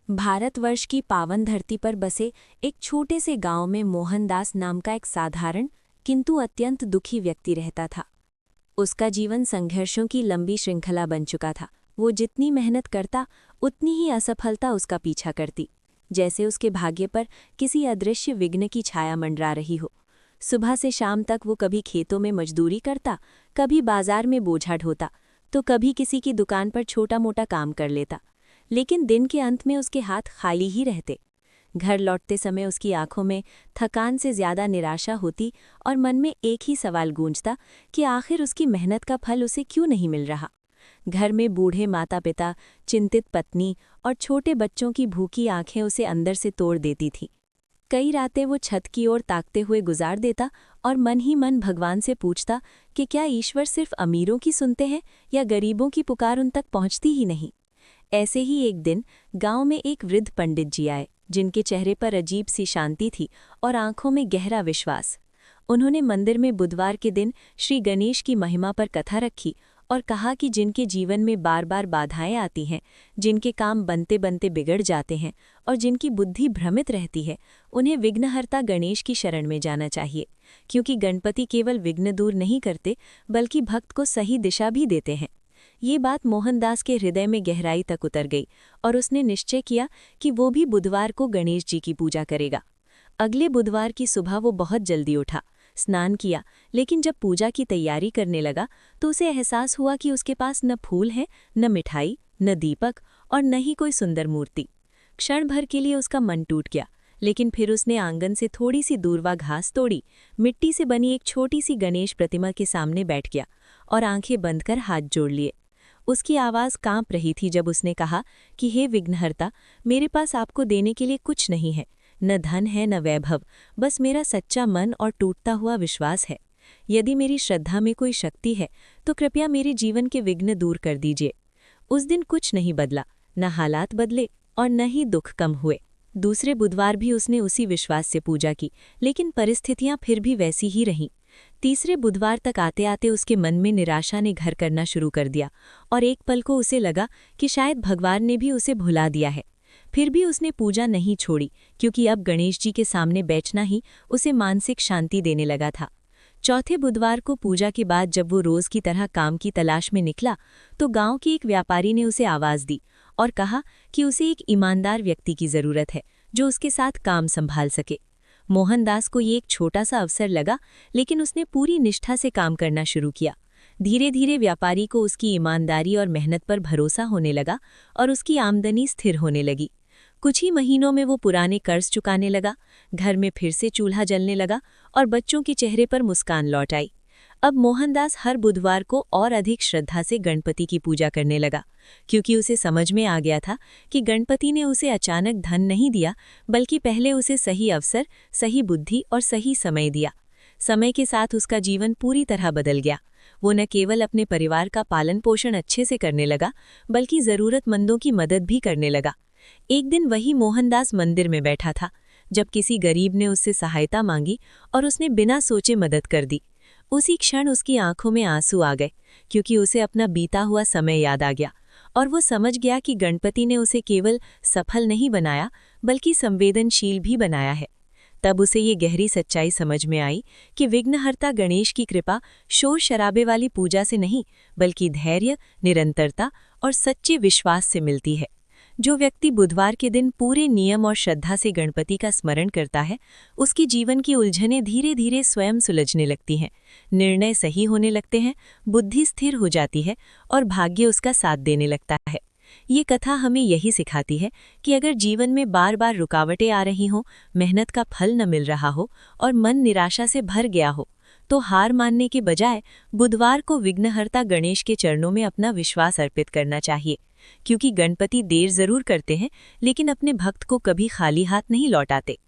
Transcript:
भारतवर्ष की पावन धरती पर बसे एक छोटे से गांव में मोहनदास नाम का एक साधारण किंतु अत्यंत दुखी व्यक्ति रहता था। उसका जीवन संघर्षों की लंबी श्रृंखला बन चुका था। वो जितनी मेहनत करता उतनी ही असफलता उसका पीछा करती, जैसे उसके भाग्य पर किसी अदृश्य विघ्न की छाया मंडरा रही हो। सुबह से शाम तक वो कभी खेतों में मजदूरी करता, कभी बाजार में बोझा ढोता, तो कभी किसी की दुकान पर छोटा मोटा काम कर लेता, लेकिन दिन के अंत में उसके हाथ खाली ही रहते। घर लौटते समय उसकी आंखों में थकान से ज्यादा निराशा होती और मन में एक ही सवाल गूंजता कि आखिर उसकी मेहनत का फल उसे क्यों नहीं मिल रहा। घर में बूढ़े माता पिता, चिंतित पत्नी और छोटे बच्चों की भूखी आंखें उसे अंदर से तोड़ देती थीं। कई रातें वो छत की ओर ताकते हुए गुजार देता और मन ही मन भगवान से पूछता कि क्या ईश्वर सिर्फ अमीरों की सुनते हैं या गरीबों की पुकार उन तक पहुंचती ही नहीं। ऐसे ही एक दिन गांव में एक वृद्ध पंडित जी आए, जिनके चेहरे पर अजीब सी शांति थी और आंखों में गहरा विश्वास। उन्होंने मंदिर में बुधवार के दिन श्री गणेश की महिमा पर कथा रखी और कहा कि जिनके जीवन में बार बार बाधाएं आती हैं, जिनके काम बनते बनते बिगड़ जाते हैं और जिनकी बुद्धि भ्रमित रहती है, उन्हें विघ्नहर्ता गणेश की शरण में जाना चाहिए, क्योंकि गणपति केवल विघ्न दूर नहीं करते बल्कि भक्त को सही दिशा भी देते हैं। ये बात मोहनदास के हृदय में गहराई तक उतर गई और उसने निश्चय किया कि वो भी बुधवार को गणेश जी की पूजा करेगा। अगले बुधवार की सुबह वो बहुत जल्दी उठा, स्नान किया, लेकिन जब पूजा की तैयारी करने लगा तो उसे एहसास हुआ कि उसके पास न फूल है, न मिठाई, न दीपक और न ही कोई सुंदर मूर्ति। क्षण भर के लिए उसका मन टूट गया, लेकिन फिर उसने आंगन से थोड़ी सी दूरवा घास तोड़ी, मिट्टी से बनी एक छोटी सी गणेश प्रतिमा के सामने बैठ गया और आंखें बंद कर हाथ जोड़ लिए। उसकी आवाज़ कांप रही थी जब उसने कहा कि हे विघ्नहर्ता, मेरे पास आपको देने के लिए कुछ नहीं है, न धन है न वैभव, बस मेरा सच्चा मन और टूटता हुआ विश्वास है। यदि मेरी श्रद्धा में कोई शक्ति है तो कृपया मेरे जीवन के विघ्न दूर कर दीजिए। उस दिन कुछ नहीं बदला, न हालात बदले और न ही दुख कम हुए। दूसरे बुधवार भी उसने उसी विश्वास से पूजा की, लेकिन परिस्थितियां फिर भी वैसी ही रहीं। तीसरे बुधवार तक आते आते उसके मन में निराशा ने घर करना शुरू कर दिया और एक पल को उसे लगा कि शायद भगवान ने भी उसे भुला दिया है। फिर भी उसने पूजा नहीं छोड़ी, क्योंकि अब गणेश जी के सामने बैठना ही उसे मानसिक शांति देने लगा था। चौथे बुधवार को पूजा के बाद जब वो रोज की तरह काम की तलाश में निकला तो गांव के एक व्यापारी ने उसे आवाज दी और कहा कि उसे एक ईमानदार व्यक्ति की जरूरत है जो उसके साथ काम संभाल सके। मोहनदास को ये एक छोटा सा अवसर लगा, लेकिन उसने पूरी निष्ठा से काम करना शुरू किया। धीरे धीरे व्यापारी को उसकी ईमानदारी और मेहनत पर भरोसा होने लगा और उसकी आमदनी स्थिर होने लगी। कुछ ही महीनों में वो पुराने कर्ज चुकाने लगा, घर में फिर से चूल्हा जलने लगा और बच्चों के चेहरे पर मुस्कान लौट आई। अब मोहनदास हर बुधवार को और अधिक श्रद्धा से गणपति की पूजा करने लगा, क्योंकि उसे समझ में आ गया था कि गणपति ने उसे अचानक धन नहीं दिया, बल्कि पहले उसे सही अवसर, सही बुद्धि और सही समय दिया। समय के साथ उसका जीवन पूरी तरह बदल गया। वो न केवल अपने परिवार का पालन पोषण अच्छे से करने लगा, बल्कि ज़रूरतमंदों की मदद भी करने लगा। एक दिन वही मोहनदास मंदिर में बैठा था जब किसी गरीब ने उससे सहायता मांगी और उसने बिना सोचे मदद कर दी। उसी क्षण उसकी आंखों में आंसू आ गए, क्योंकि उसे अपना बीता हुआ समय याद आ गया और वो समझ गया कि गणपति ने उसे केवल सफल नहीं बनाया बल्कि संवेदनशील भी बनाया है। तब उसे ये गहरी सच्चाई समझ में आई कि विघ्नहर्ता गणेश की कृपा शोर शराबे वाली पूजा से नहीं, बल्कि धैर्य, निरंतरता और सच्चे विश्वास से मिलती है। जो व्यक्ति बुधवार के दिन पूरे नियम और श्रद्धा से गणपति का स्मरण करता है, उसकी जीवन की उलझनें धीरे धीरे स्वयं सुलझने लगती हैं, निर्णय सही होने लगते हैं, बुद्धि स्थिर हो जाती है और भाग्य उसका साथ देने लगता है। ये कथा हमें यही सिखाती है कि अगर जीवन में बार बार रुकावटें आ रही हों, मेहनत का फल न मिल रहा हो और मन निराशा से भर गया हो, तो हार मानने के बजाय बुधवार को विघ्नहर्ता गणेश के चरणों में अपना विश्वास अर्पित करना चाहिए, क्योंकि गणपति देर जरूर करते हैं, लेकिन अपने भक्त को कभी खाली हाथ नहीं लौटाते।